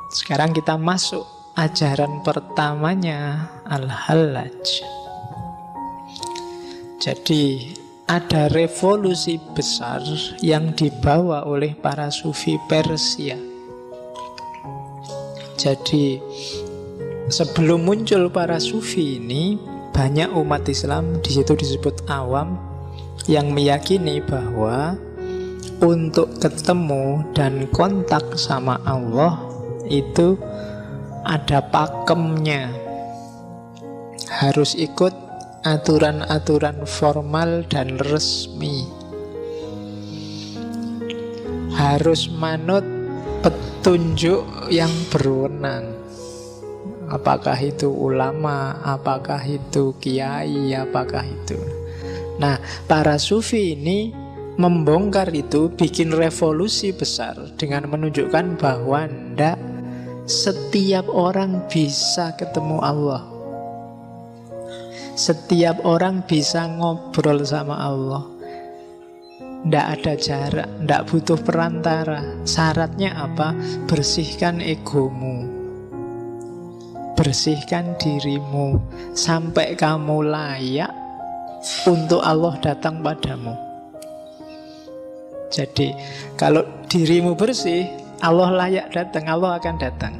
Sekarang kita masuk ajaran pertamanya, Al-Hallaj. Jadi ada revolusi besar yang dibawa oleh para sufi Persia. Jadi sebelum muncul para sufi ini, banyak umat Islam, di situ disebut awam, yang meyakini bahwa untuk ketemu dan kontak sama Allah itu ada pakemnya. Harus ikut aturan-aturan formal dan resmi. Harus manut petunjuk yang berwenang. Apakah itu ulama, apakah itu kiai, apakah itu. Nah, para sufi ini membongkar itu, bikin revolusi besar dengan menunjukkan bahwa ndak setiap orang bisa ketemu Allah. Setiap orang bisa ngobrol sama Allah. Ndak ada jarak, ndak butuh perantara. Syaratnya apa? Bersihkan egomu, bersihkan dirimu sampai kamu layak untuk Allah datang padamu. Jadi kalau dirimu bersih, Allah layak datang, Allah akan datang.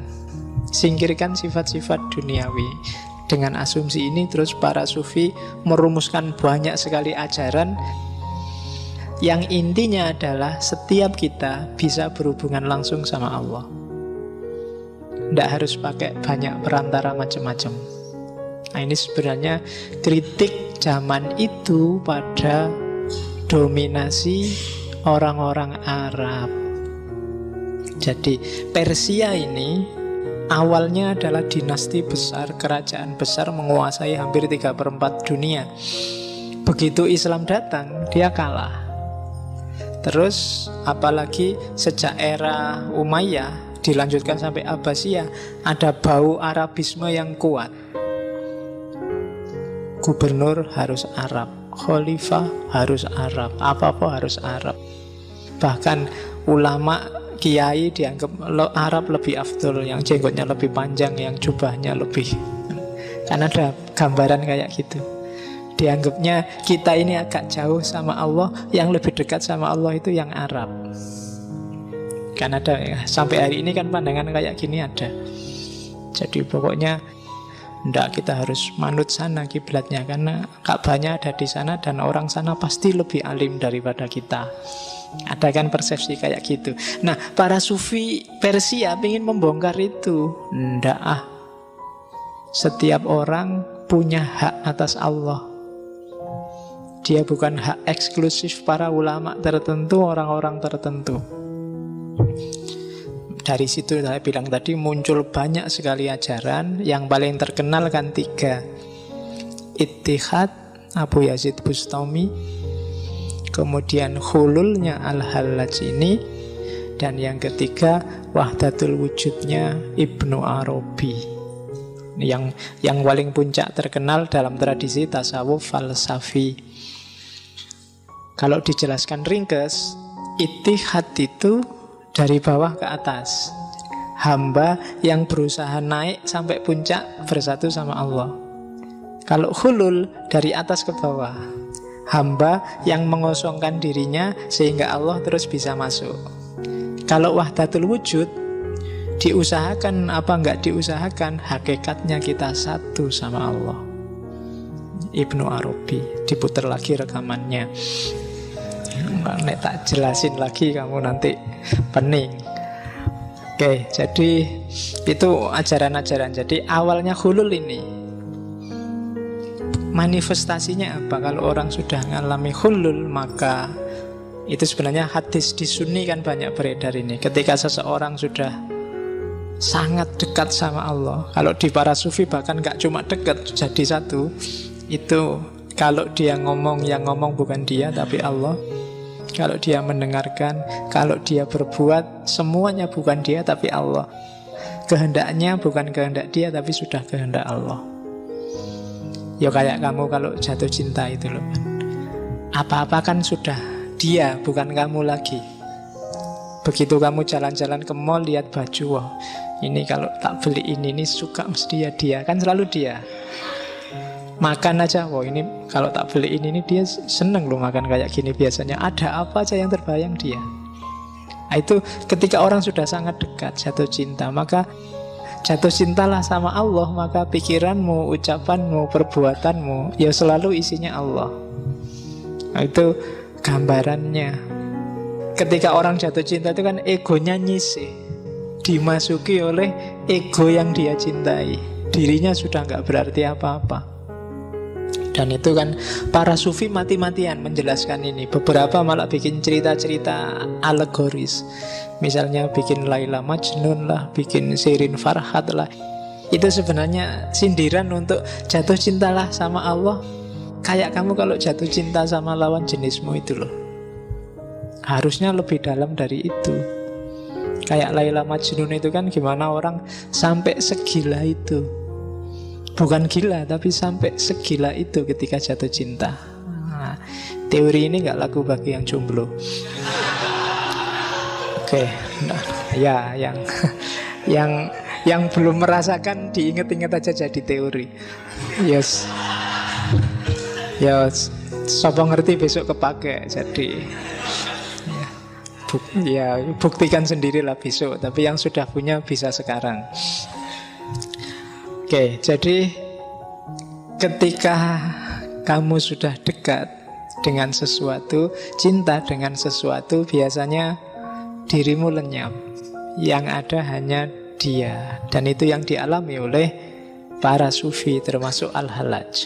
Singkirkan sifat-sifat duniawi. Dengan asumsi ini terus para sufi merumuskan banyak sekali ajaran yang intinya adalah setiap kita bisa berhubungan langsung sama Allah. Tidak harus pakai banyak perantara macam-macam. Nah, ini sebenarnya kritik zaman itu pada dominasi orang-orang Arab. Jadi Persia ini awalnya adalah dinasti besar, kerajaan besar menguasai hampir 3/4 dunia. Begitu Islam datang, dia kalah. Terus apalagi sejak era Umayyah dilanjutkan sampai Abbasiyah, ada bau Arabisme yang kuat. Gubernur harus Arab, khalifah harus Arab, apa-apa harus Arab. Bahkan ulama, kiai dianggap Arab lebih afdol, yang jenggotnya lebih panjang, yang jubahnya lebih. Kan ada gambaran kayak gitu. Dianggapnya kita ini agak jauh sama Allah, yang lebih dekat sama Allah itu yang Arab. Kan ada ya, sampai hari ini kan pandangan kayak gini ada. Jadi pokoknya ndak, kita harus manut sana kiblatnya, karena Ka'bahnya ada di sana dan orang sana pasti lebih alim daripada kita. Ada kan persepsi kayak gitu. Nah, para sufi Persia ingin membongkar itu. Ndak ah, setiap orang punya hak atas Allah. Dia bukan hak eksklusif para ulama tertentu, orang-orang tertentu. Dari situ saya bilang tadi muncul banyak sekali ajaran. Yang paling terkenal kan 3. Ittihad, Abu Yazid Bustami. Kemudian hululnya Al-Hallaj ini. Dan yang ketiga Wahdatul Wujudnya Ibnu Arabi. Yang paling puncak terkenal dalam tradisi tasawuf falsafi. Kalau dijelaskan ringkes, ittihad itu dari bawah ke atas. Hamba yang berusaha naik sampai puncak bersatu sama Allah. Kalau hulul dari atas ke bawah. Hamba yang mengosongkan dirinya sehingga Allah terus bisa masuk. Kalau wahdatul wujud, diusahakan apa enggak diusahakan, hakikatnya kita satu sama Allah. Ibnu Arabi, diputar lagi rekamannya. Nek tak jelasin lagi kamu nanti pening. Oke, jadi itu ajaran-ajaran. Jadi awalnya hulul ini, manifestasinya apa? Kalau orang sudah mengalami hulul, maka itu sebenarnya hadis di Sunni kan banyak beredar ini. Ketika seseorang sudah sangat dekat sama Allah, kalau di para sufi bahkan gak cuma dekat, jadi satu. Itu kalau dia ngomong, yang ngomong bukan dia tapi Allah. Kalau dia mendengarkan, kalau dia berbuat, semuanya bukan dia tapi Allah. Kehendaknya bukan kehendak dia tapi sudah kehendak Allah. Ya kayak kamu kalau jatuh cinta itu loh kan, apa-apa kan sudah dia, bukan kamu lagi. Begitu kamu jalan-jalan ke mall, lihat baju, wah ini kalau tak beli ini suka mesti ya dia. Kan selalu dia. Makan aja, wah ini kalau tak beli ini dia seneng loh makan kayak gini biasanya. Ada apa aja yang terbayang dia. Nah, itu ketika orang sudah sangat dekat, jatuh cinta, maka jatuh cintalah sama Allah, maka pikiranmu, ucapanmu, perbuatanmu ya selalu isinya Allah. Nah, itu gambarannya. Ketika orang jatuh cinta itu kan egonya nyisih, dimasuki oleh ego yang dia cintai. Dirinya sudah nggak berarti apa-apa. Dan itu kan para sufi mati-matian menjelaskan ini. Beberapa malah bikin cerita-cerita alegoris. Misalnya bikin Laila Majnun lah, bikin Shirin Farhat lah. Itu sebenarnya sindiran untuk jatuh cintalah sama Allah kayak kamu kalau jatuh cinta sama lawan jenismu itu loh. Harusnya lebih dalam dari itu. Kayak Laila Majnun itu kan gimana orang sampai segila itu. Bukan gila, tapi sampai segila itu ketika jatuh cinta. Nah, teori ini gak laku bagi yang jomblo. Oke, nah, ya yang belum merasakan diinget-inget aja jadi teori. Yes. Ya, siapa ngerti besok kepake. Jadi ya buktikan sendirilah besok. Tapi yang sudah punya bisa sekarang. Oke, jadi ketika kamu sudah dekat dengan sesuatu, cinta dengan sesuatu, biasanya dirimu lenyap. Yang ada hanya dia. Dan itu yang dialami oleh para sufi termasuk Al-Hallaj.